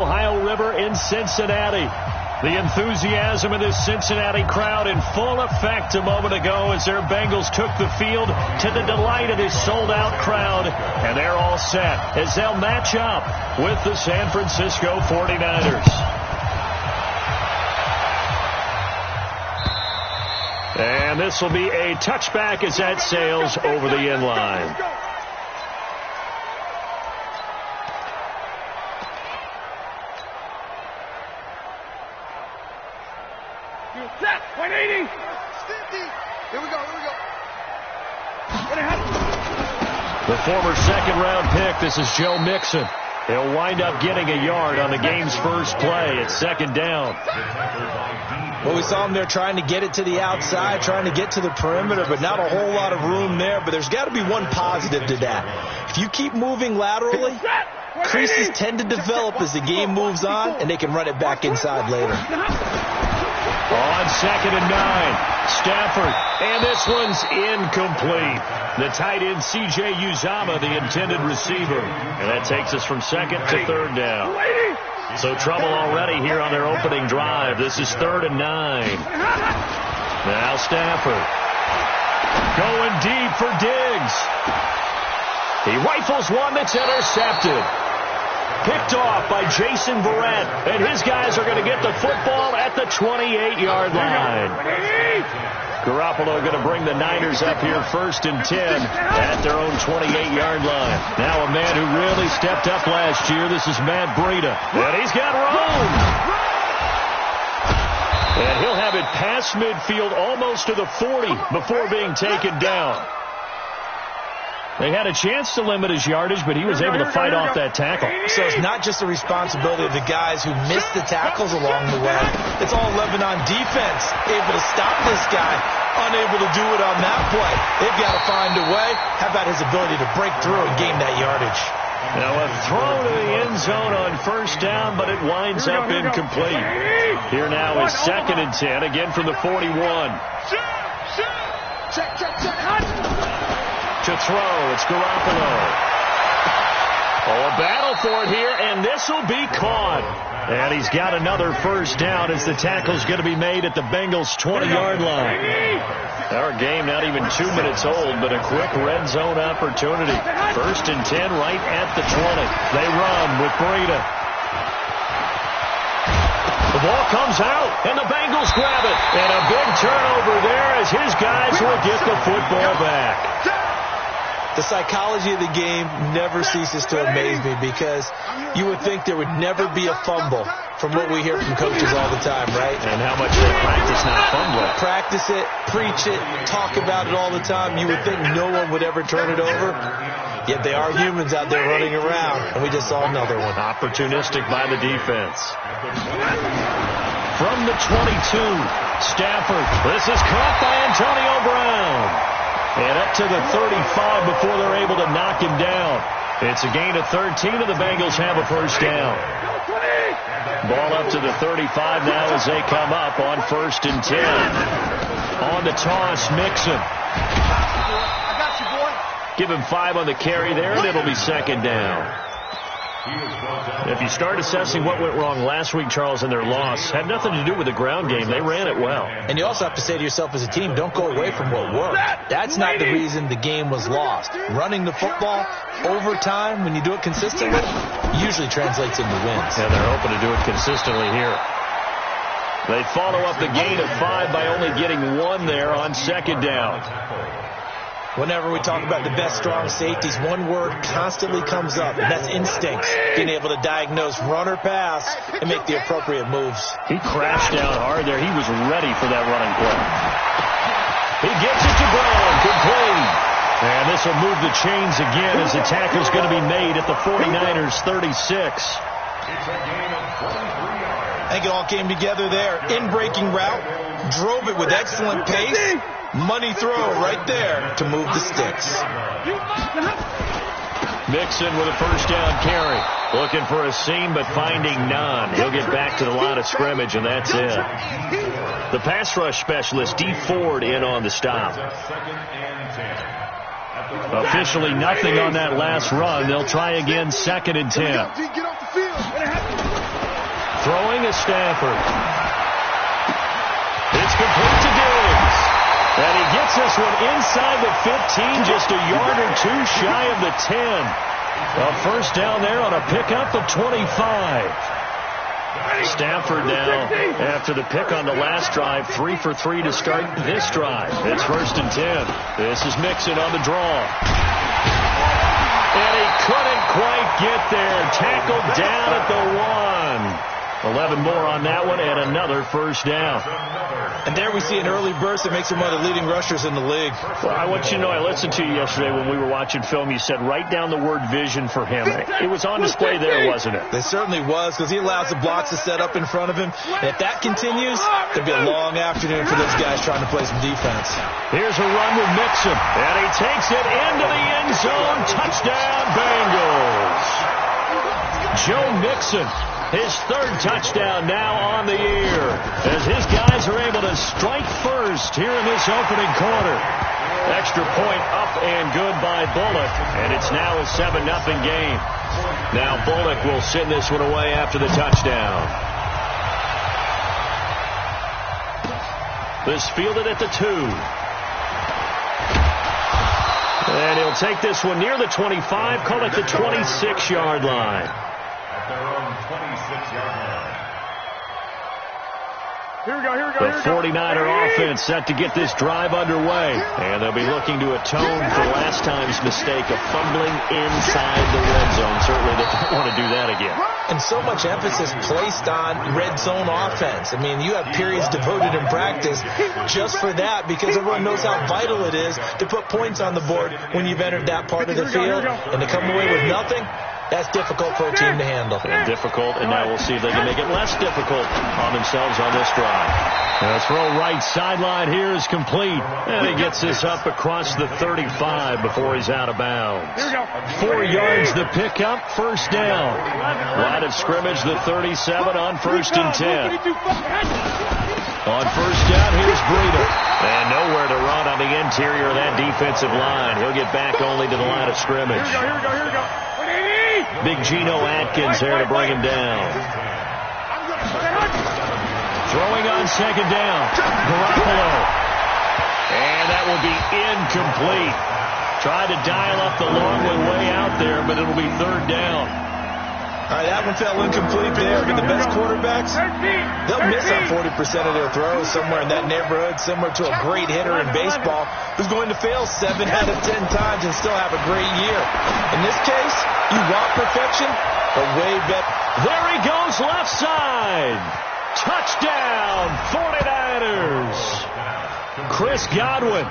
Ohio River in Cincinnati. The enthusiasm of this Cincinnati crowd in full effect a moment ago as their Bengals took the field to the delight of this sold-out crowd. And they're all set as they'll match up with the San Francisco 49ers. And this will be a touchback as that sails over the end line. Set, 180. Here we go. The former second-round pick, this is Joe Mixon. He'll wind up getting a yard on the game's first play. It's second down. Well, we saw him there trying to get it to the outside, trying to get to the perimeter, but not a whole lot of room there. But there's got to be one positive to that. If you keep moving laterally, creases tend to develop as the game moves on, and they can run it back inside later. On 2nd and 9, Stafford, and this one's incomplete. The tight end, C.J. Uzomah, the intended receiver. And that takes us from 2nd to 3rd down. So trouble already here on their opening drive. This is 3rd and 9. Now Stafford going deep for Diggs. He rifles one that's intercepted. Picked off by Jason Verrett, and his guys are going to get the football at the 28-yard line. Garoppolo going to bring the Niners up here 1st and 10 at their own 28-yard line. Now a man who really stepped up last year. This is Matt Breida, and he's got room. And he'll have it past midfield almost to the 40 before being taken down. They had a chance to limit his yardage, but he was able to fight off that tackle. So it's not just the responsibility of the guys who missed the tackles along the way. It's all Lebanon defense, able to stop this guy, unable to do it on that play. They've got to find a way. How about his ability to break through and gain that yardage? Now a throw to the end zone on 1st down, but it winds up incomplete. Here now is 2nd and 10, again from the 41. Check. To throw, it's Garoppolo. Oh, a battle for it here, and this will be caught. And he's got another 1st down as the tackle's going to be made at the Bengals' 20-yard line. Our game not even 2 minutes old, but a quick red zone opportunity. 1st and 10 right at the 20. They run with Breida. The ball comes out, and the Bengals grab it. And a big turnover there as his guys will get the football back. The psychology of the game never ceases to amaze me because you would think there would never be a fumble from what we hear from coaches all the time, right? And how much they practice not fumbling. Practice it, preach it, talk about it all the time. You would think no one would ever turn it over. Yet they are humans out there running around, and we just saw another one. Opportunistic by the defense. From the 22, Stafford. This is caught by Antonio Brown. And up to the 35 before they're able to knock him down. It's a gain of 13, and the Bengals have a 1st down. Ball up to the 35 now as they come up on 1st and 10. On the toss, Mixon. I got you, boy. Give him 5 on the carry there, and it'll be 2nd down. If you start assessing what went wrong last week, Charles, and their loss, had nothing to do with the ground game. They ran it well. And you also have to say to yourself as a team, don't go away from what worked. That's not the reason the game was lost. Running the football over time, when you do it consistently, usually translates into wins. And they're hoping to do it consistently here. They follow up the gain of 5 by only getting 1 there on 2nd down. Whenever we talk about the best strong safeties, one word constantly comes up, and that's instincts. Being able to diagnose run or pass and make the appropriate moves. He crashed down hard there. He was ready for that running play. He gets it to Brown, complete. And this will move the chains again as the tackle's going to be made at the 49ers 36. I think it all came together there. In-breaking route, drove it with excellent pace. Money throw right there to move the sticks. Mixon with a 1st down carry. Looking for a seam, but finding none. He'll get back to the line of scrimmage, and that's it. The pass rush specialist, D. Ford, in on the stop. Officially nothing on that last run. They'll try again 2nd and 10. Get off the field. Throwing is Stafford. It's complete to Diggs. And he gets this one inside the 15, just a yard or two shy of the 10. A first down there on a pickup of 25. Stafford now, after the pick on the last drive, 3 for 3 to start this drive. It's 1st and 10. This is Mixon on the draw. And he couldn't quite get there. Tackled down at the 1. 11 more on that one, and another first down. And there we see an early burst that makes him one of the leading rushers in the league. Well, I want you to know, I listened to you yesterday when we were watching film. You said write down the word vision for him. It was on display there, wasn't it? It certainly was, because he allows the blocks to set up in front of him. And if that continues, there'll be a long afternoon for those guys trying to play some defense. Here's a run with Mixon, and he takes it into the end zone. Touchdown, Bengals. Joe Mixon. His 3rd touchdown now on the year as his guys are able to strike first here in this opening quarter. Extra point up and good by Bullock, and it's now a 7-0 game. Now Bullock will send this one away after the touchdown. This fielded at the 2. And he'll take this one near the 25, call it the 26-yard line. Here we go. The 49er offense set to get this drive underway. And they'll be looking to atone for last time's mistake of fumbling inside the red zone. Certainly they don't want to do that again. And so much emphasis placed on red zone offense. I mean, you have periods devoted in practice just for that, because everyone knows how vital it is to put points on the board when you've entered that part of the field. And to come away with nothing, that's difficult for a team to handle. And difficult, and now we'll see if they can make it less difficult on themselves on this drive. The throw right sideline here is complete. And he gets this up across the 35 before he's out of bounds. 4 yards the pickup, first down. Line of scrimmage, the 37 on 1st and 10. On first down, here's Breida. And nowhere to run on the interior of that defensive line. He'll get back only to the line of scrimmage. Here we go. Big Geno Atkins there to bring him down. Throwing on 2nd down. Garoppolo. And that will be incomplete. Tried to dial up the long way out there, but it'll be 3rd down. All right, that one fell incomplete there, but the best quarterbacks, they'll miss on 40% of their throws, somewhere in that neighborhood, similar to a great hitter in baseball who's going to fail 7 out of 10 times and still have a great year. In this case, you want perfection, but way better. There he goes, left side. Touchdown, 49ers. Chris Godwin.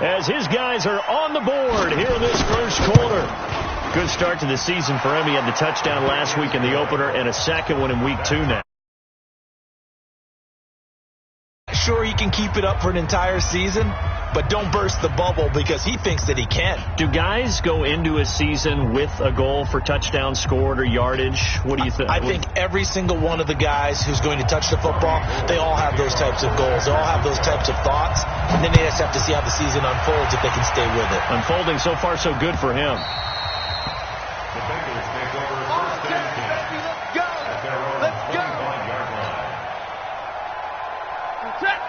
As his guys are on the board here in this first quarter. Good start to the season for him. He had the touchdown last week in the opener and a second one in week 2 now. Sure, he can keep it up for an entire season, but don't burst the bubble because he thinks that he can. Do guys go into a season with a goal for touchdown scored or yardage? What do you think? I think every single one of the guys who's going to touch the football, they all have those types of goals. They all have those types of thoughts, and then they just have to see how the season unfolds if they can stay with it. Unfolding so far so good for him.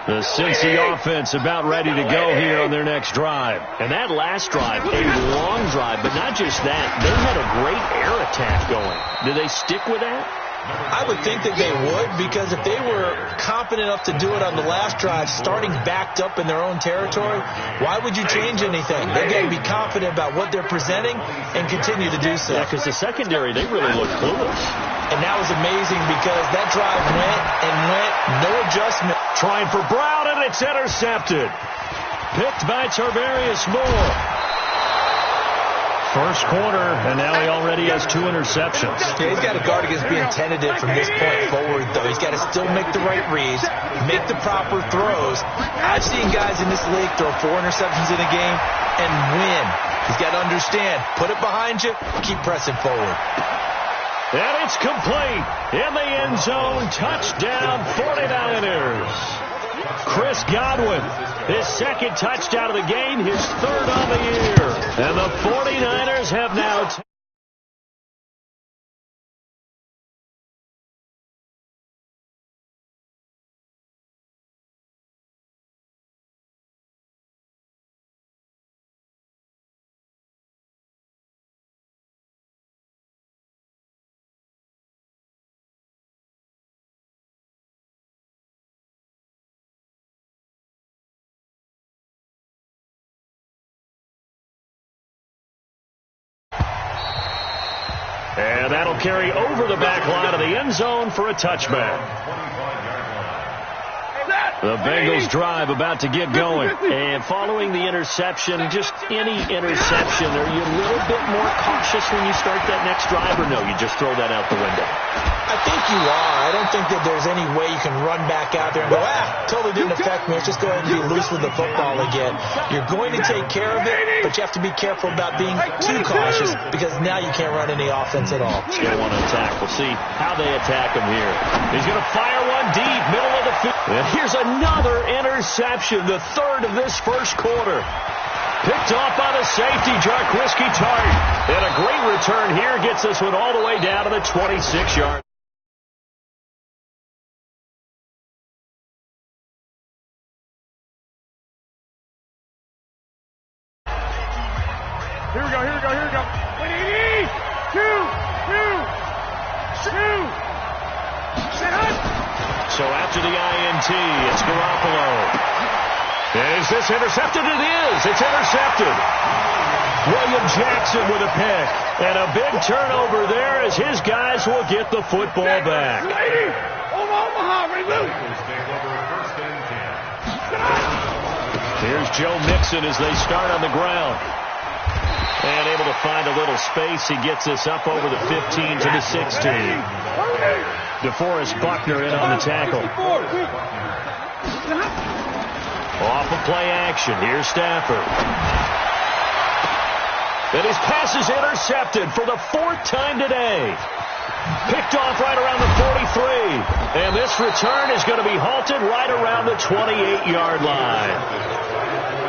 The Cincy offense about ready to go here on their next drive. And that last drive, a long drive, but not just that. They had a great air attack going. Do they stick with that? I would think that they would, because if they were confident enough to do it on the last drive, starting backed up in their own territory, why would you change anything? They've got to be confident about what they're presenting and continue to do so. Yeah, because the secondary, they really looked clueless. And that was amazing because that drive went and went, no adjustment. Trying for Brown, and it's intercepted. Picked by Tarvarius Moore. First quarter, and now he already has 2 interceptions. Yeah, he's got to guard against being tentative from this point forward, though. He's got to still make the right reads, make the proper throws. I've seen guys in this league throw 4 interceptions in a game and win. He's got to understand, put it behind you, keep pressing forward. And it's complete in the end zone. Touchdown, 49ers. Chris Godwin, his 2nd touchdown of the game, his 3rd on the year. And the 49ers have now And that'll carry over the back line of the end zone for a touchback. The Bengals drive about to get going. And following the interception, just any interception, are you a little bit more cautious when you start that next drive, or no, you just throw that out the window? I think you are. I don't think that there's any way you can run back out there and go, totally didn't affect me. Let's just go ahead and be loose with the football again. You're going to take care of it, but you have to be careful about being too cautious because now you can't run any offense at all. He's going to want to attack. We'll see how they attack him here. He's going to fire one deep, middle of the field. And here's another interception, the third of this first quarter. Picked off by the safety, Jarquiski Tart. And a great return here gets this one all the way down to the 26-yard. Here we go, here we go, here we go. 2. So after the INT, it's Garoppolo. And is this intercepted? It is. It's intercepted. William Jackson with a pick. And a big turnover there as his guys will get the football back. Here's Joe Mixon as they start on the ground. And able to find a little space. He gets this up over the 15 to the 16. DeForest Buckner in on the tackle. Off of play action. Here's Stafford. And his pass is intercepted for the fourth time today. Picked off right around the 43. And this return is going to be halted right around the 28-yard line.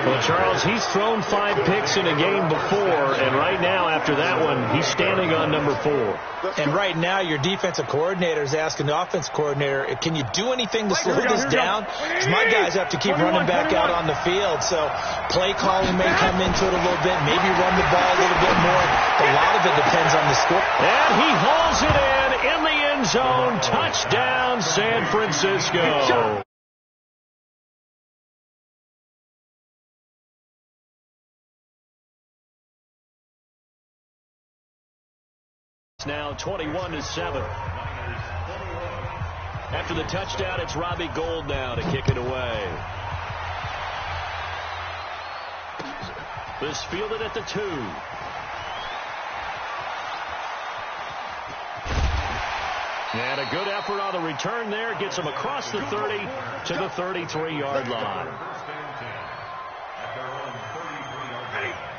Well, Charles, he's thrown 5 picks in a game before, and right now, after that one, he's standing on number 4. And right now, your defensive coordinator is asking the offensive coordinator, can you do anything to slow this down? Because my guys have to keep running back out on the field, so play calling may come into it a little bit, maybe run the ball a little bit more. A lot of it depends on the score. And he hauls it in the end zone. Touchdown, San Francisco. Now 21-7. After the touchdown, it's Robbie Gould now to kick it away. This fielded at the 2. And a good effort on the return there. Gets him across the 30 to the 33-yard line.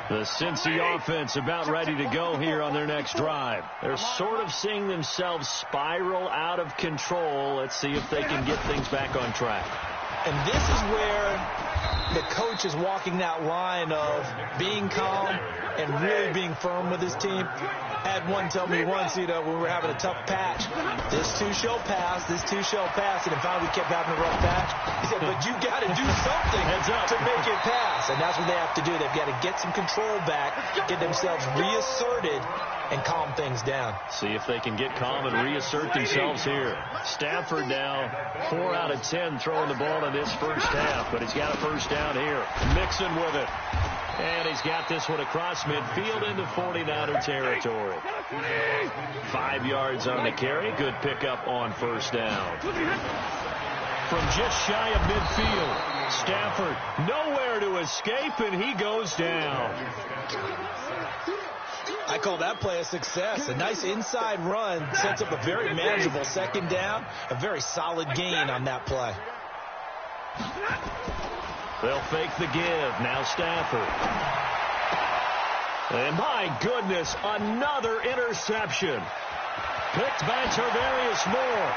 The Cincy offense about ready to go here on their next drive. They're sort of seeing themselves spiral out of control. Let's see if they can get things back on track. And this is where the coach is walking that line of being calm and really being firm with his team. I had one tell me once, when we were having a tough patch, this two shall pass, and then finally we kept having a rough patch. He said, but you got to do something to make it pass. And that's what they have to do. They've got to get some control back, get themselves reasserted, and calm things down. See if they can get calm and reassert themselves here. Stafford now 4 out of 10 throwing the ball in this first half, but he's got a first down here. Mixon with it. And he's got this one across midfield into 49er territory. 5 yards on the carry. Good pickup on first down. From just shy of midfield, Stafford nowhere to escape, and he goes down. I call that play a success. A nice inside run sets up a very manageable second down. A very solid gain on that play. They'll fake the give. Now Stafford. And my goodness, another interception. Picked by Tarvarius Moore.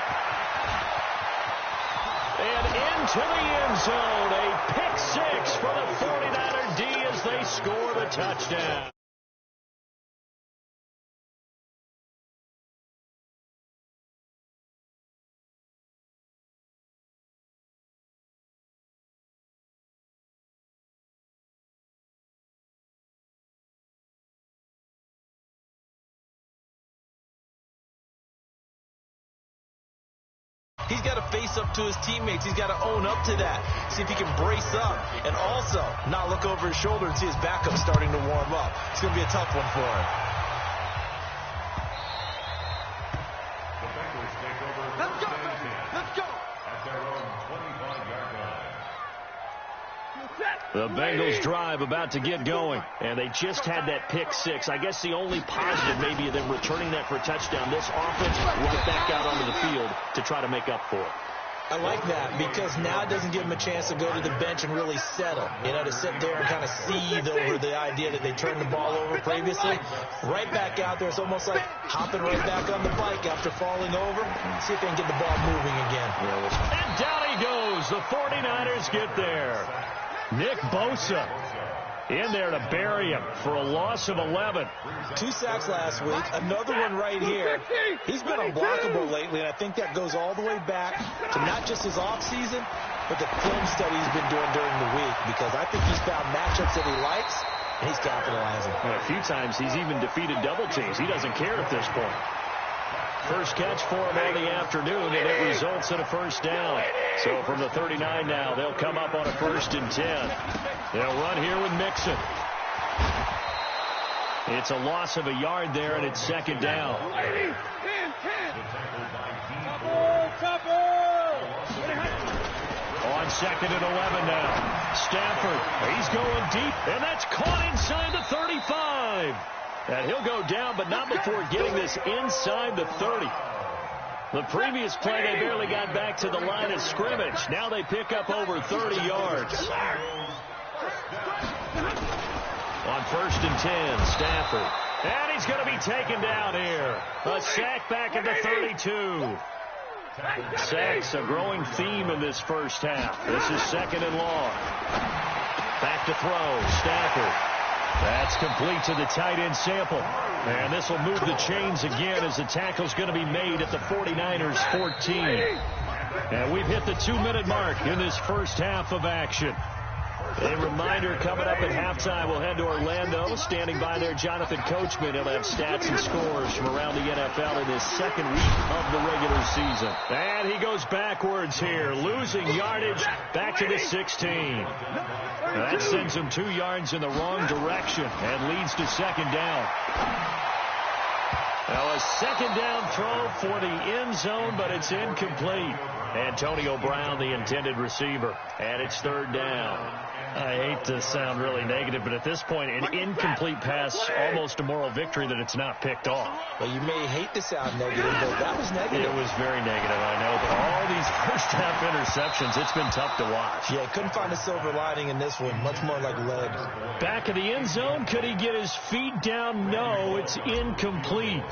And into the end zone. A pick 6 for the 49er D as they score the touchdown. He's got to face up to his teammates. He's got to own up to that. See if he can brace up and also not look over his shoulder and see his backup starting to warm up. It's going to be a tough one for him. The Bengals drive about to get going, and they just had that pick six. I guess the only positive maybe of them returning that for a touchdown. This offense right back out onto the field to try to make up for it. I like that because now it doesn't give them a chance to go to the bench and really settle. You know, to sit there and kind of seethe over the idea that they turned the ball over previously. Right back out there. It's almost like hopping right back on the bike after falling over. See if they can get the ball moving again. And down he goes. The 49ers get there. Nick Bosa in there to bury him for a loss of 11. 2 sacks last week. Another one right here. He's been unblockable lately, and I think that goes all the way back to not just his offseason, but the film study he's been doing during the week, because I think he's found matchups that he likes, and he's capitalizing. And a few times he's even defeated double teams. He doesn't care at this point. First catch for him on the afternoon, and it results in a first down. So from the 39 now, they'll come up on a 1st and 10. They'll run here with Mixon. It's a loss of a yard there, and it's 2nd down. On 2nd and 11 now. Stafford, he's going deep, and that's caught inside the 35. And he'll go down, but not before getting this inside the 30. The previous play, they barely got back to the line of scrimmage. Now they pick up over 30 yards. On 1st and 10, Stafford. And he's going to be taken down here. A sack back at the 32. Sacks, a growing theme in this first half. This is 2nd and long. Back to throw, Stafford. That's complete to the tight end Sample. And this will move the chains again as the tackle's going to be made at the 49ers 14. And we've hit the 2-minute mark in this first half of action. A reminder, coming up at halftime, we'll head to Orlando. Standing by there, Jonathan Coachman. He'll have stats and scores from around the NFL in his 2nd week of the regular season. And he goes backwards here, losing yardage back to the 16. That sends him 2 yards in the wrong direction and leads to 2nd down. Now a 2nd down throw for the end zone, but it's incomplete. Antonio Brown, the intended receiver, and it's 3rd down. I hate to sound really negative, but at this point, an incomplete pass, almost a moral victory that it's not picked off. Well, you may hate to sound negative, but that was negative. It was very negative, I know, but all these first-half interceptions, it's been tough to watch. Yeah, couldn't find a silver lining in this one, much more like lead. Back of the end zone, could he get his feet down? No, it's incomplete.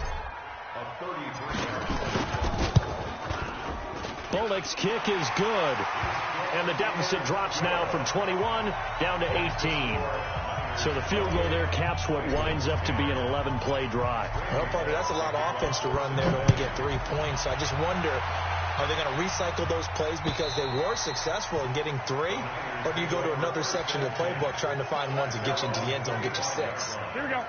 Bullock's kick is good. And the deficit drops now from 21 down to 18. So the field goal there caps what winds up to be an 11-play drive. Well, Parker, that's a lot of offense to run there to only get 3 points. I just wonder, are they going to recycle those plays because they were successful in getting 3? Or do you go to another section of the playbook trying to find ones that get you into the end zone, get you 6? Here we go.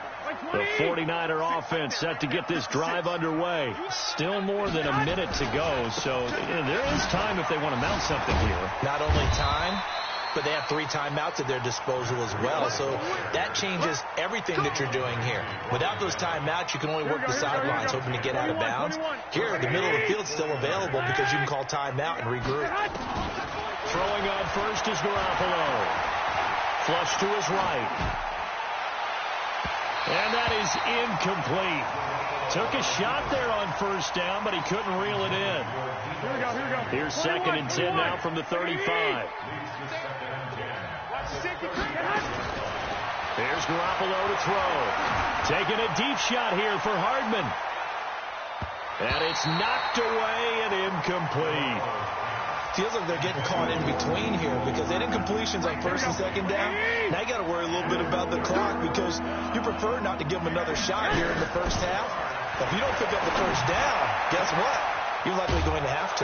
The 49er offense set to get this drive underway. Still more than a minute to go, so there is time if they want to mount something here. Not only time, but they have 3 timeouts at their disposal as well, so that changes everything that you're doing here. Without those timeouts, you can only work the sidelines, hoping to get out of bounds. Here, the middle of the field's still available because you can call timeout and regroup. Throwing on first is Garoppolo. Flush to his right. And that is incomplete. Took a shot there on 1st down, but he couldn't reel it in. Here we go, here we go. Here's 2nd and 10 now from the 35. There's Garoppolo to throw. Taking a deep shot here for Hardman. And it's knocked away and incomplete. Feels like they're getting caught in between here because they did completions on 1st and 2nd down. Now you got to worry a little bit about the clock because you prefer not to give them another shot here in the first half. But if you don't pick up the 1st down, guess what? You're likely going to have to.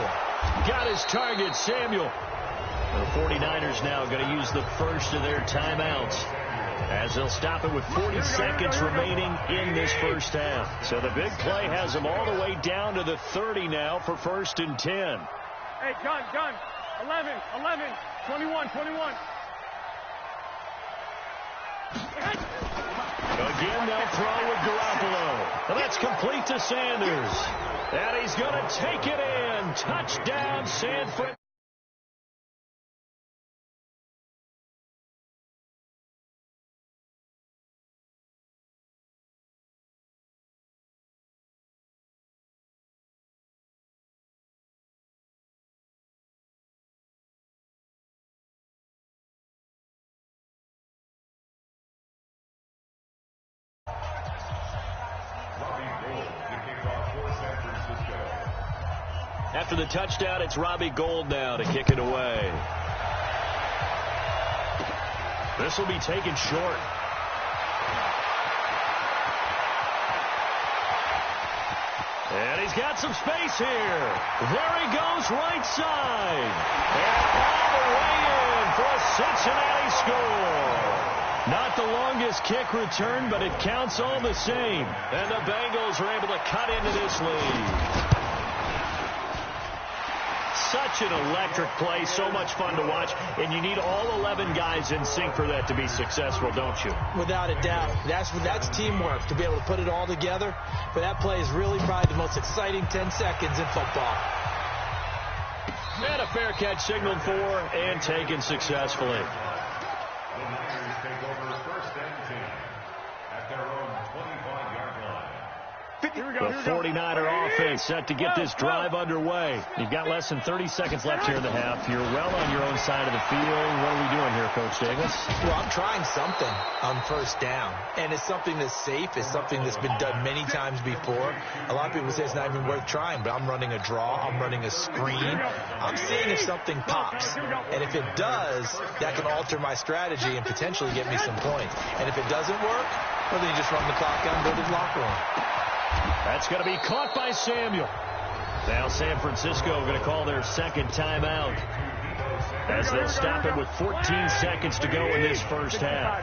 Got his target, Samuel. The 49ers now going to use the first of their timeouts as they'll stop it with 40 seconds remaining in this first half. So the big play has them all the way down to the 30 now for 1st and 10. Hey, gun. 11, 21. Again, they'll throw with Garoppolo. And that's complete to Sanders. And he's going to take it in. Touchdown, San Francisco. After the touchdown, it's Robbie Gould now to kick it away. This will be taken short. And he's got some space here. There he goes, right side. And all the way in for a Cincinnati score. Not the longest kick return, but it counts all the same. And the Bengals are able to cut into this lead. Such an electric play, so much fun to watch, and you need all 11 guys in sync for that to be successful, don't you? Without a doubt. That's teamwork, to be able to put it all together. But that play is really probably the most exciting 10 seconds in football. And a fair catch signaled for and taken successfully. The Niners take over first and 10 at their own 25-yard line. The 49er offense set to get this drive underway. You've got less than 30 seconds left here in the half. You're well on your own side of the field. What are we doing here, Coach Davis? Well, I'm trying something on first down. And it's something that's safe. It's something that's been done many times before. A lot of people say it's not even worth trying, but I'm running a draw. I'm running a screen. I'm seeing if something pops. And if it does, that can alter my strategy and potentially get me some points. And if it doesn't work, well, then you just run the clock out and go to the locker room. That's going to be caught by Samuel. Now San Francisco going to call their second timeout as they'll stop it with 14 seconds to go in this first half.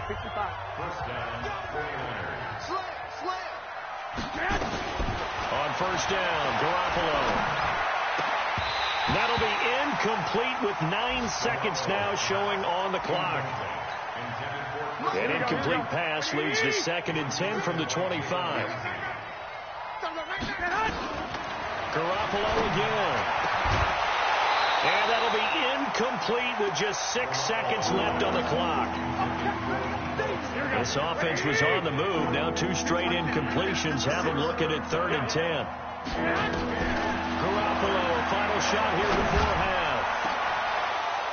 On first down, Garoppolo. That'll be incomplete with 9 seconds now showing on the clock. An incomplete pass leads to 2nd and 10 from the 25. Garoppolo again. And that'll be incomplete with just 6 seconds left on the clock. This offense was on the move. Now 2 straight incompletions have them looking at 3rd and 10. Garoppolo, a final shot here before half.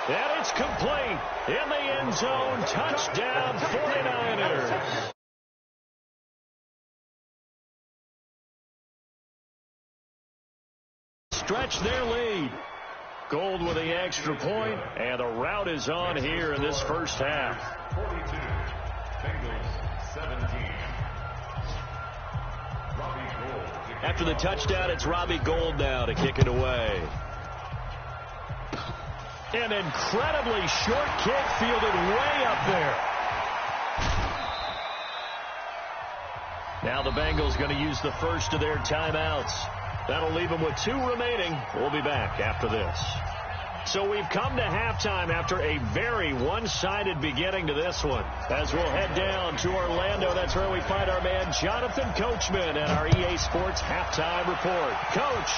And it's complete. In the end zone. Touchdown 49ers. Stretch their lead. Gould with the extra point, and the route is on here in this first half. 42, Bengals 17. Robbie Gould. After the touchdown, it's Robbie Gould now to kick it away. An incredibly short kick fielded way up there. Now the Bengals going to use the first of their timeouts. That'll leave them with 2 remaining. We'll be back after this. So we've come to halftime after a very one-sided beginning to this one. As we'll head down to Orlando, that's where we find our man Jonathan Coachman at our EA Sports Halftime Report. Coach,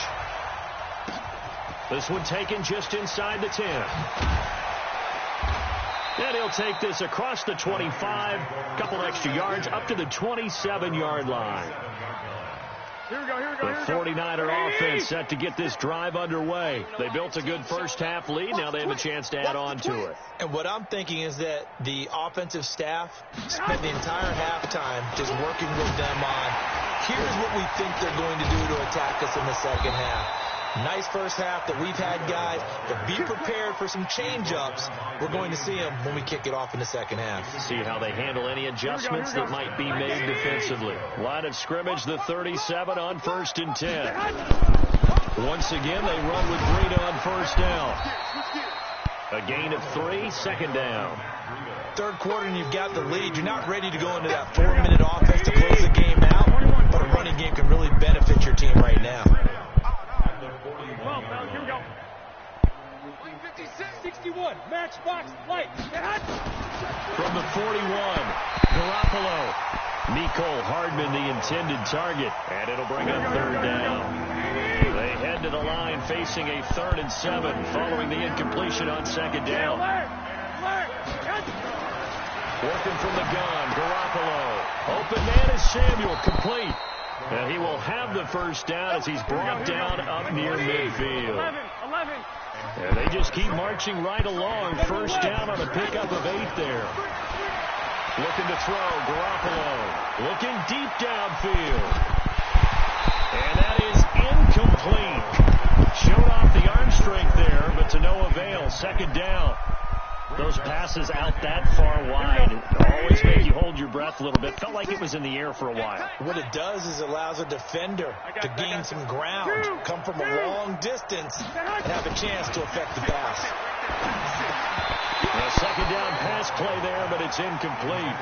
this one taken just inside the 10. And he'll take this across the 25, a couple extra yards, up to the 27-yard line. Here we go, here we go, The 49er offense set to get this drive underway. They built a good first half lead. Now they have a chance to add on to it. And what I'm thinking is that the offensive staff spent the entire halftime just working with them on, here's what we think they're going to do to attack us in the second half. Nice first half that we've had, guys, but be prepared for some change-ups. We're going to see them when we kick it off in the second half. See how they handle any adjustments that might be made defensively. Line of scrimmage, the 37 on 1st and 10. Once again, they run with Green on first down. A gain of 3, 2nd down. Third quarter and you've got the lead. You're not ready to go into that 4-minute offense to close the game out, but a running game can really benefit your team right now. 61, match box, light. From the 41, Garoppolo. Mecole Hardman, the intended target, and it'll bring up 3rd down. They head to the line facing a 3rd and 7 following the incompletion on 2nd down. Working from the gun, Garoppolo. Open man is Samuel, complete. And he will have the first down as he's brought down up near midfield. 11. And they just keep marching right along. First down on a pickup of 8 there. Looking to throw, Garoppolo. Looking deep downfield. And that is incomplete. showed off the arm strength there, but to no avail. Second down. Those passes out that far wide always make you hold your breath a little bit. Felt like it was in the air for a while. What it does is it allows a defender to gain some ground, come from a long distance, and have a chance to affect the pass. A second down pass play there, but it's incomplete.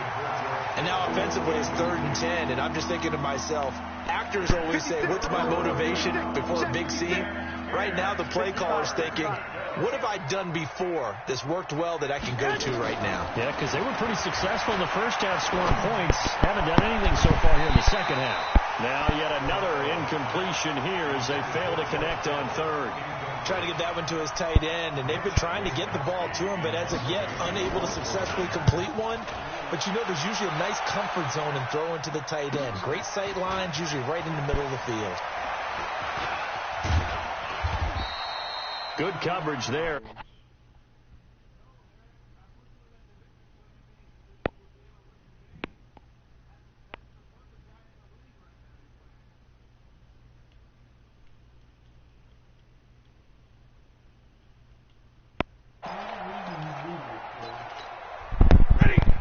And now offensively it's 3rd and 10, and I'm just thinking to myself, actors always say, what's my motivation before a big scene? Right now the play caller's thinking, what have I done before that's worked well that I can go to right now? Yeah, because they were pretty successful in the first half scoring points. Haven't done anything so far here in the second half. Now yet another incompletion here as they fail to connect on 3rd. Trying to get that one to his tight end, and they've been trying to get the ball to him, but as of yet, unable to successfully complete one. But you know there's usually a nice comfort zone in throwing to the tight end. Great sight lines, usually right in the middle of the field. Good coverage there.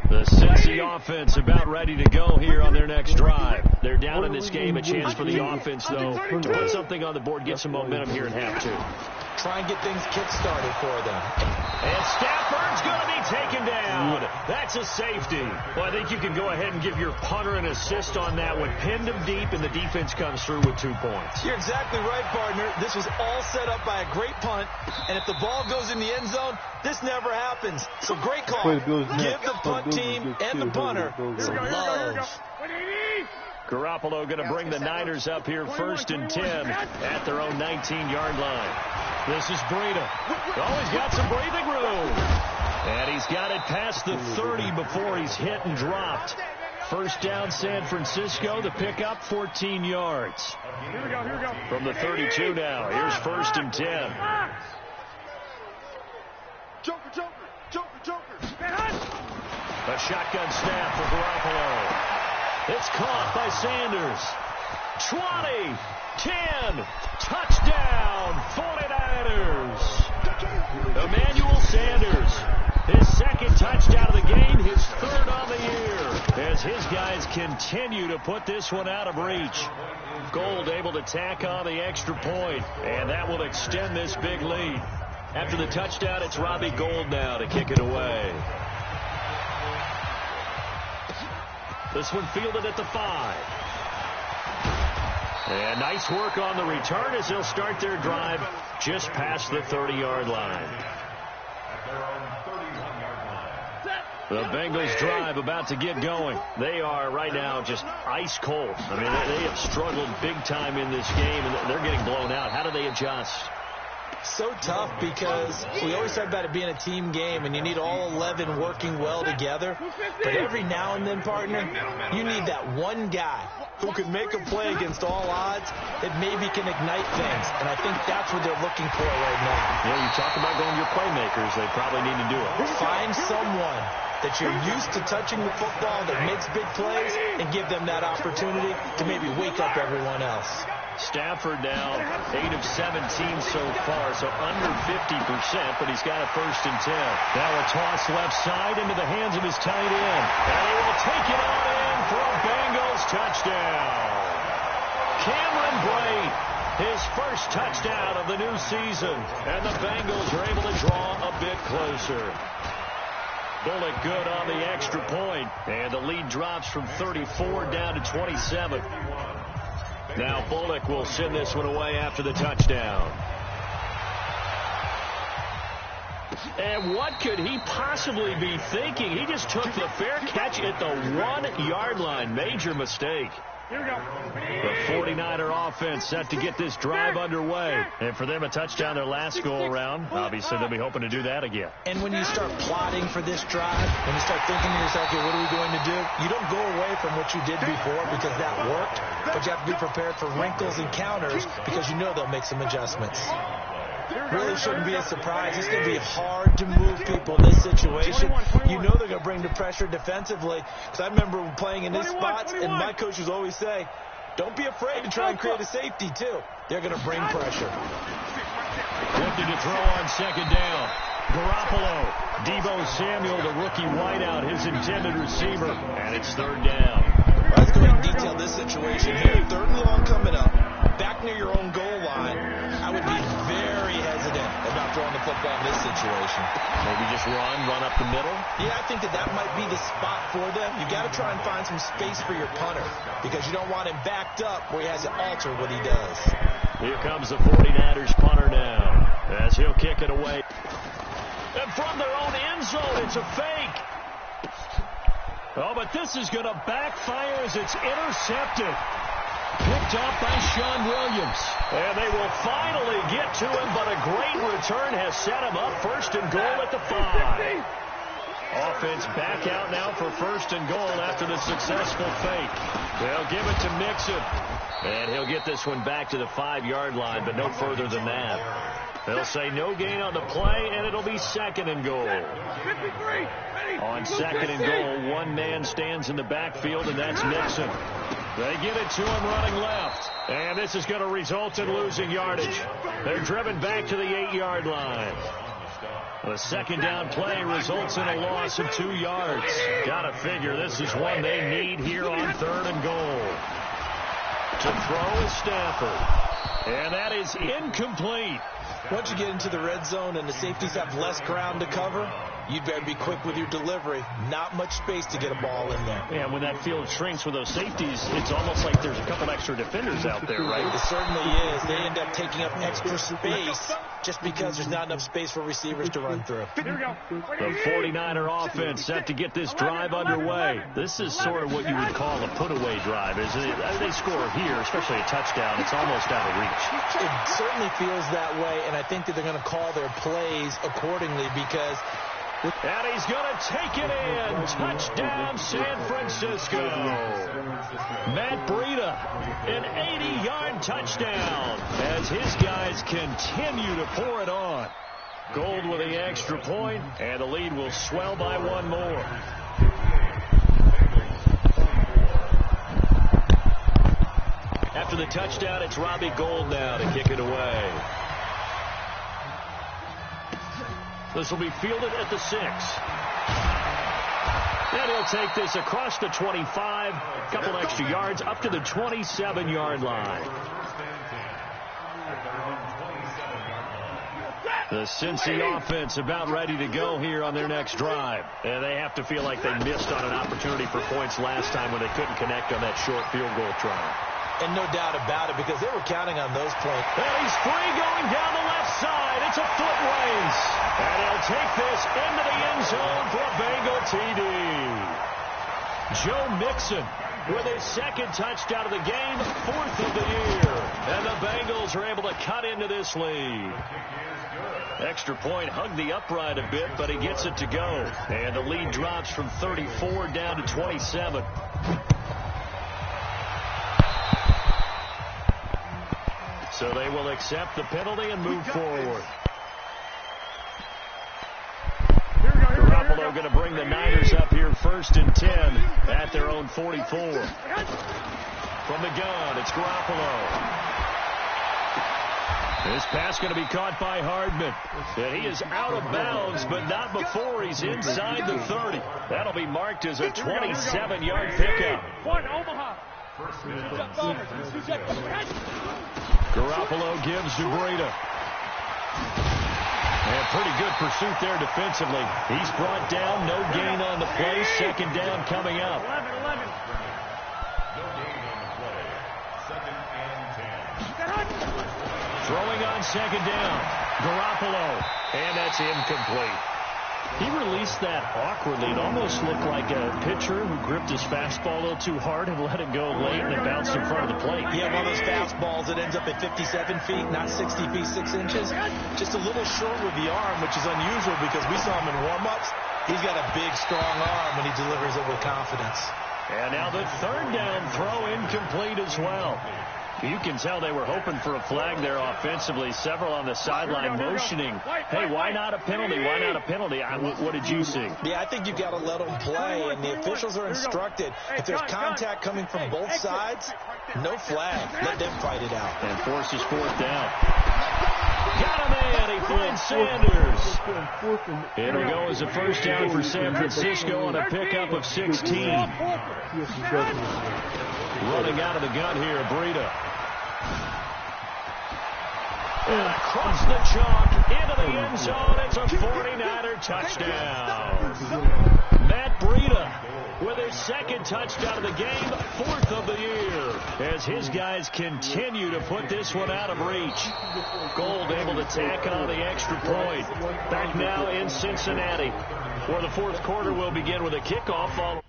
The Cincy offense about ready to go here on their next drive. They're down in this game. A chance for the offense, though, to put something on the board, get some momentum here in half 2. Try and get things kick-started for them. And Stafford's going to be taken down. That's a safety. Well, I think you can go ahead and give your punter an assist on that one. Pinned him deep, and the defense comes through with 2 points. You're exactly right, partner. This was all set up by a great punt, and if the ball goes in the end zone, this never happens. So great call. Give the punt team and the punter some love. Garoppolo going to bring the Niners up here 1st and 10 at their own 19-yard line. This is Breida. Oh, he's got some breathing room. And he's got it past the 30 before he's hit and dropped. First down, San Francisco. The pickup, 14 yards. Here we go. From the 32 now. Here's 1st and 10. Joker. A shotgun snap for Garoppolo. It's caught by Sanders. 20, 10, touchdown, 49ers. Emmanuel Sanders, his 2nd touchdown of the game, his 3rd on the year, as his guys continue to put this one out of reach. Gold able to tack on the extra point, and that will extend this big lead. After the touchdown, it's Robbie Gould now to kick it away. This one fielded at the 5. And nice work on the return as they'll start their drive just past the 30-yard line. The Bengals drive about to get going. They are right now just ice cold. I mean, they have struggled big time in this game, and they're getting blown out. How do they adjust? So tough because we always talk about it being a team game and you need all 11 working well together. But every now and then, partner, you need that one guy who can make a play against all odds that maybe can ignite things. And I think that's what they're looking for right now. Yeah, you talk about going to your playmakers. They probably need to do it. Find someone that you're used to touching the football that makes big plays and give them that opportunity to maybe wake up everyone else. Stafford now 8 of 17 so far, so under 50%, but he's got a 1st and 10. Now a toss left side into the hands of his tight end. And he will take it on in for a Bengals touchdown. Cameron Brate, his 1st touchdown of the new season, and the Bengals are able to draw a bit closer. Bullock good on the extra point, and the lead drops from 34 down to 27. Now Bullock will send this one away after the touchdown. And what could he possibly be thinking? He just took the fair catch at the 1-yard line. Major mistake. Here we go. The 49er offense set to get this drive underway. And for them, a touchdown their last go-around. Obviously, they'll be hoping to do that again. And when you start plotting for this drive, when you start thinking to yourself, okay, what are we going to do? You don't go away from what you did before because that worked, but you have to be prepared for wrinkles and counters because you know they'll make some adjustments. Really shouldn't be a surprise. It's going to be hard to move people in this situation. You know they're going to bring the pressure defensively. Because I remember playing in this spot, and my coaches always say, don't be afraid to try and create a safety, too. They're going to bring pressure. Looking to throw on second down. Garoppolo. Deebo Samuel, the rookie wideout, his intended receiver. And it's third down. Let's go ahead and detail this situation here. Third and long coming up. Back near your own goal line. I would be very hesitant about throwing the football in this situation. Maybe just run up the middle? Yeah, I think that might be the spot for them. You got to try and find some space for your punter because you don't want him backed up where he has to alter what he does. Here comes the 49ers punter now as he'll kick it away. And from their own end zone, it's a fake. Oh, but this is going to backfire as it's intercepted. Picked up by Sean Williams. And they will finally get to him, but a great return has set him up first and goal at the 5. Offense back out now for first and goal after the successful fake. They'll give it to Mixon. And he'll get this one back to the 5-yard line, but no further than that. They'll say no gain on the play, and it'll be second and goal. On second and goal, one man stands in the backfield, and that's Mixon. They give it to him running left. And this is going to result in losing yardage. They're driven back to the 8-yard line. The second down play results in a loss of 2 yards. Gotta figure this is one they need here on third and goal. To throw is Stafford. And that is incomplete. Once you get into the red zone and the safeties have less ground to cover, you'd better be quick with your delivery. Not much space to get a ball in there. Yeah, when that field shrinks with those safeties, it's almost like there's a couple extra defenders out there, right? It certainly is. They end up taking up extra space just because there's not enough space for receivers to run through. The 49er offense set to get this drive underway. This is sort of what you would call a put-away drive, isn't it? They score here, especially a touchdown. It's almost out of reach. It certainly feels that way, and I think that they're going to call their plays accordingly because... And he's going to take it in. Touchdown, San Francisco. Matt Breida, an 80-yard touchdown as his guys continue to pour it on. Gold with the extra point, and the lead will swell by one more. After the touchdown, it's Robbie Gould now to kick it away. This will be fielded at the 6. And he'll take this across the 25, a couple extra yards, up to the 27-yard line. The Cincy offense about ready to go here on their next drive. And they have to feel like they missed on an opportunity for points last time when they couldn't connect on that short field goal try. And no doubt about it, because they were counting on those points. And he's free going down the left side. It's a foot race. And he'll take this into the end zone for a Bengal TD. Joe Mixon with his second touchdown of the game, 4th of the year. And the Bengals are able to cut into this lead. Extra point hugged the upright a bit, but he gets it to go. And the lead drops from 34 down to 27. So they will accept the penalty and move forward. Garoppolo going to bring the Niners up here 1st and 10 at their own 44. From the gun, it's Garoppolo. This pass going to be caught by Hardman. And he is out of bounds, but not before he's inside the 30. That'll be marked as a 27-yard pickup. Garoppolo gives to Breida. And pretty good pursuit there defensively. He's brought down, no gain on the play. Second down coming up. 11. No gain on the play. 2nd and 10. Throwing on second down. Garoppolo. And that's incomplete. He released that awkwardly. It almost looked like a pitcher who gripped his fastball a little too hard and let it go late, and it bounced in front of the plate. Yeah, one of those fastballs that ends up at 57 feet, not 60 feet, 6 inches. Just a little short with the arm, which is unusual because we saw him in warm-ups. He's got a big, strong arm, and he delivers it with confidence. And now the third down throw incomplete as well. You can tell they were hoping for a flag there offensively. Several on the sideline motioning, hey, why not a penalty? Why not a penalty? What did you see? Yeah, I think you've got to let them play, and the officials are instructed. If there's contact coming from both sides, No flag. Let them fight it out. And forces fourth down. Got him in. He finds Sanders. It'll go as a first down for San Francisco on a pickup of 16. Running out of the gun here, Breida. And across the chalk into the end zone. It's a 49er touchdown. Matt Breida with his second touchdown of the game, fourth of the year, as his guys continue to put this one out of reach. Gold able to tack on the extra point. Back now in Cincinnati, where the fourth quarter will begin with a kickoff.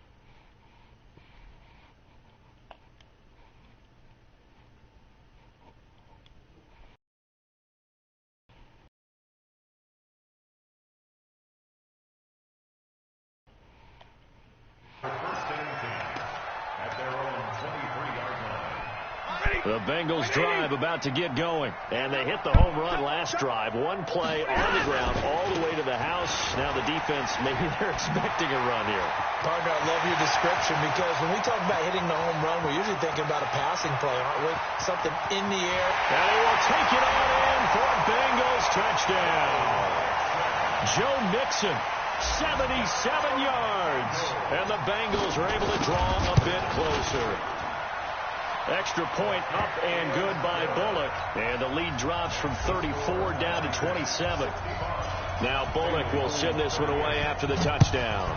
The Bengals drive about to get going, and they hit the home run last drive. One play on the ground all the way to the house. Now the defense, maybe they're expecting a run here. Partner, I love your description, because when we talk about hitting the home run, we're usually thinking about a passing play, aren't we? Something in the air. And he will take it on in for a Bengals touchdown. Joe Mixon, 77 yards. And the Bengals are able to draw a bit closer. Extra point up and good by Bullock. And the lead drops from 34 down to 27. Now Bullock will send this one away after the touchdown.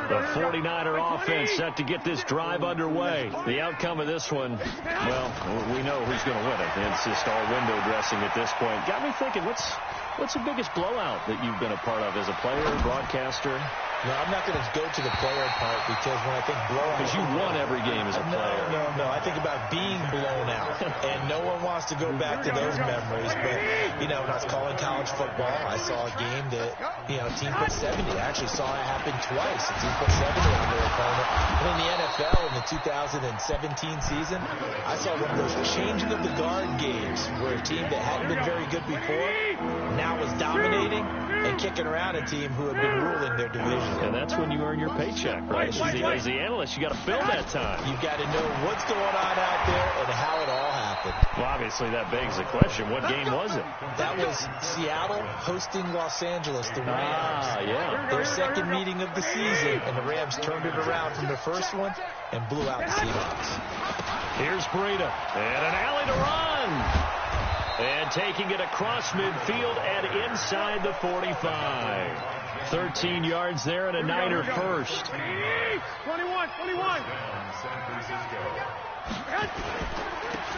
The 49er offense set to get this drive underway. The outcome of this one, well, we know who's going to win it. It's just all window dressing at this point. Got me thinking, what's the biggest blowout that you've been a part of as a player, broadcaster? No, I'm not going to go to the player part, because when I think blowout... Because you won every game as a player. No. I think about being blown out. And no one wants to go back to those memories. But, when I was calling college football, I saw a game that, a team put 70. I actually saw it happen twice. A team put 70 on their opponent. And in the NFL, in the 2017 season, I saw one of those changing of the guard games where a team that hadn't been very good before now was dominating and kicking around a team who had been ruling their division. And that's when you earn your paycheck, right? As the analyst, you got to fill that time. You've got to know what's going on out there and how it all happened. Well, obviously, that begs the question. What game was it? That was Seattle hosting Los Angeles, the Rams. Yeah. Their second meeting of the season, and the Rams turned it around from the first one and blew out the Seahawks. Here's Breida, and an alley to run. And taking it across midfield and inside the 45. 13 yards there and a Niner first. 21.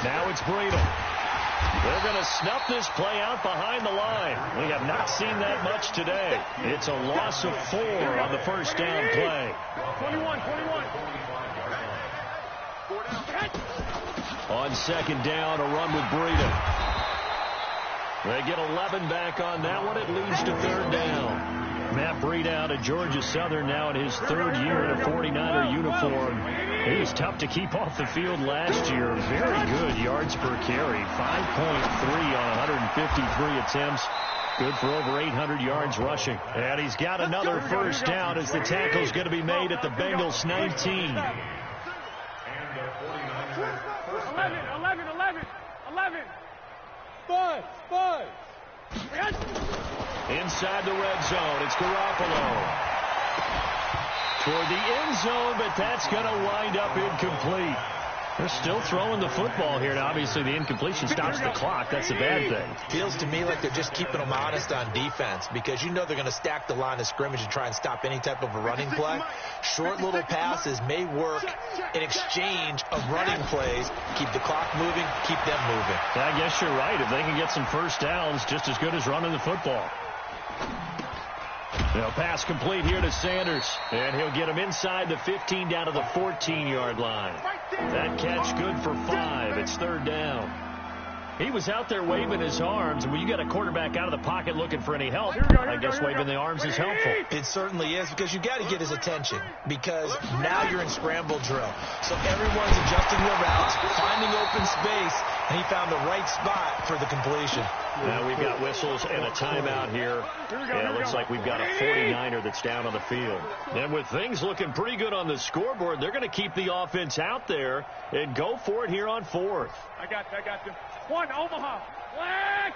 Now it's Breida. They're going to snuff this play out behind the line. We have not seen that much today. It's a loss of 4 on the first down play. 21. On second down, a run with Breida. They get 11 back on that one. It leads to third down. Matt Breida out of Georgia Southern now in his third year in a 49er uniform. He was tough to keep off the field last year. Very good yards per carry. 5.3 on 153 attempts. Good for over 800 yards rushing. And he's got another first down as the tackle's going to be made at the Bengals 19. 11. Five. Inside the red zone, it's Garoppolo. Toward the end zone, but that's going to wind up incomplete. They're still throwing the football here. Now, obviously, the incompletion stops the clock. That's a bad thing. Feels to me like they're just keeping them honest on defense, because they're going to stack the line of scrimmage and try and stop any type of a running play. Short little passes may work in exchange of running plays. Keep the clock moving, keep them moving. I guess you're right. If they can get some first downs, just as good as running the football. They'll pass complete here to Sanders, and he'll get him inside the 15 down to the 14-yard line. That catch good for 5. It's third down. He was out there waving his arms, and when you got a quarterback out of the pocket looking for any help, I guess waving the arms is helpful. It certainly is, because you got to get his attention, because now you're in scramble drill. So everyone's adjusting their routes, finding open space, and he found the right spot for the completion. Now we've got whistles and a timeout here. Yeah, it looks like we've got a 49er that's down on the field. And with things looking pretty good on the scoreboard, they're going to keep the offense out there and go for it here on fourth. I got you. One, Omaha. Black.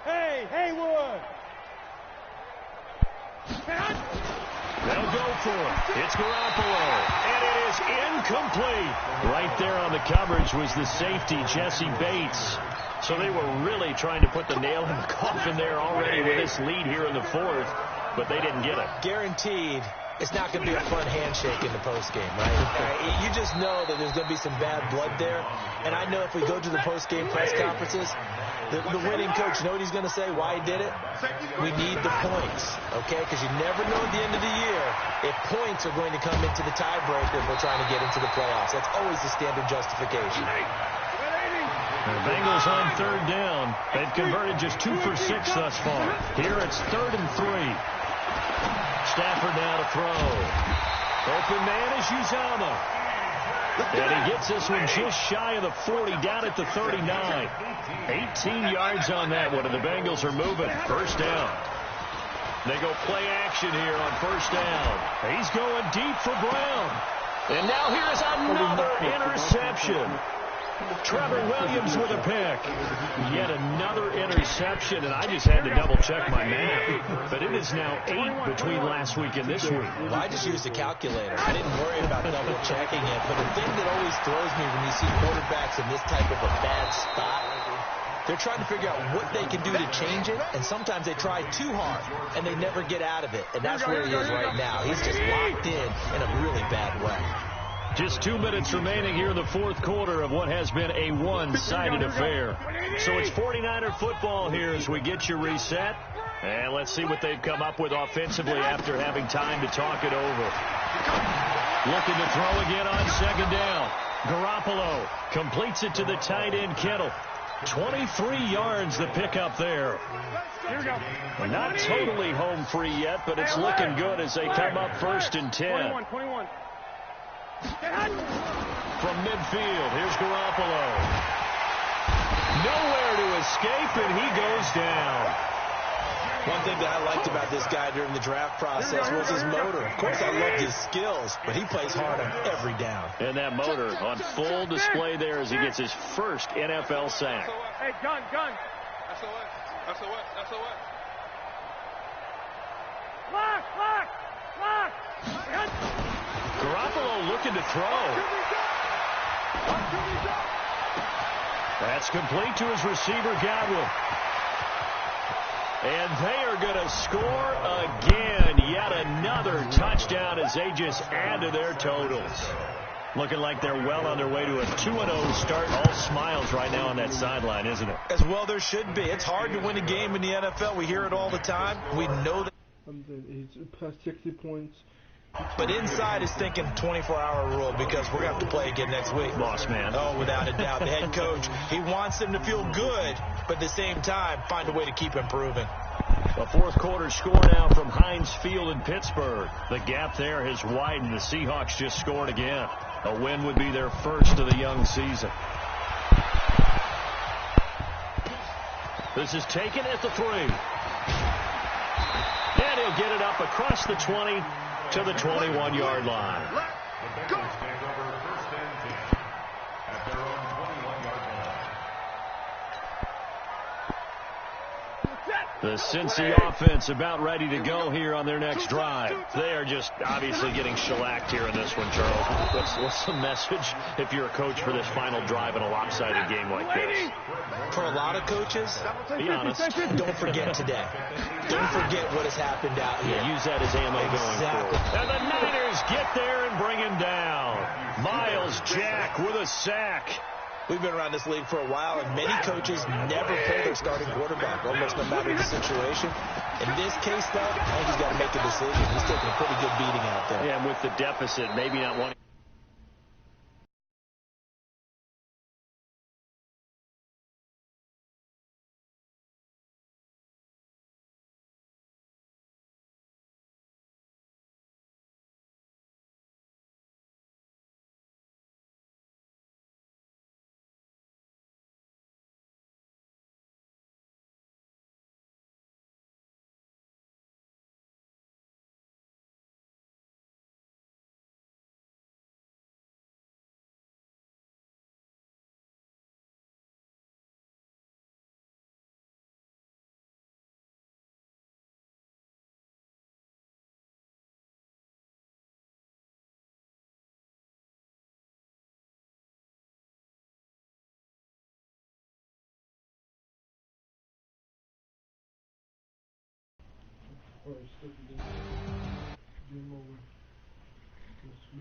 Hey, Haywood. They'll go for it. It's Garoppolo, and it is incomplete. Right there on the coverage was the safety, Jesse Bates. So they were really trying to put the nail in the coffin there already with this lead here in the fourth, but they didn't get it. Guaranteed, it's not going to be a fun handshake in the postgame, right? You just know that there's going to be some bad blood there. And I know if we go to the postgame press conferences, the winning coach, you know what he's going to say, why he did it? We need the points, okay? Because you never know at the end of the year if points are going to come into the tiebreaker if we're trying to get into the playoffs. That's always the standard justification. The Bengals on third down. They've converted just 2 for 6 thus far. Here it's 3rd and 3. Stafford now to throw. Open man is Uzama. And he gets this one just shy of the 40, down at the 39. 18 yards on that one, and the Bengals are moving. First down. They go play action here on first down. He's going deep for Brown. And now here's another interception. Trevor Williams with a pick. Yet another interception, and I just had to double-check my math. But it is now 8 between last week and this week. Well, I just used a calculator. I didn't worry about double-checking it. But the thing that always throws me when you see quarterbacks in this type of a bad spot, they're trying to figure out what they can do to change it, and sometimes they try too hard, and they never get out of it. And that's where he is right now. He's just locked in a really bad way. Just 2 minutes remaining here in the fourth quarter of what has been a one-sided affair. So it's 49er football here as we get you reset. And let's see what they've come up with offensively after having time to talk it over. Looking to throw again on second down. Garoppolo completes it to the tight end, Kittle. 23 yards the pickup there. Not totally home free yet, but it's looking good as they come up 1st and 10. 21. From midfield, here's Garoppolo. Nowhere to escape, and he goes down. One thing that I liked about this guy during the draft process was his motor. Of course, I loved his skills, but he plays hard on every down. And that motor on full display there as he gets his first NFL sack. Hey, gun. That's a what? Lock. Garoppolo looking to throw. That's complete to his receiver, Godwin. And they are going to score again. Yet another touchdown as they just add to their totals. Looking like they're well on their way to a 2-0 start. All smiles right now on that sideline, isn't it? As well there should be. It's hard to win a game in the NFL. We hear it all the time. We know that. He's past 60 points. But inside is thinking 24-hour rule because we're going to have to play again next week. Boss man. Oh, without a doubt. The head coach, he wants them to feel good, but at the same time, find a way to keep improving. A fourth quarter score now from Heinz Field in Pittsburgh. The gap there has widened. The Seahawks just scored again. A win would be their first of the young season. This is taken at the 3. And he'll get it up across the 20 to the 21-yard line. The Bengals take over 1st and 10 at their own 21-yard line. The Cincy offense about ready to go here on their next drive. They are just obviously getting shellacked here in this one, Charles. What's the message if you're a coach for this final drive in a lopsided game like this? For a lot of coaches, Be honest. don't forget today. Don't forget what has happened out here. Yeah, use that as ammo going forward. And the Niners get there and bring him down. Miles Jack with a sack. We've been around this league for a while, and many coaches never pull their starting quarterback, almost no matter the situation. In this case, though, I think he's got to make a decision. He's taking a pretty good beating out there. Yeah, and with the deficit, maybe not wanting Alright, step it in. Game over.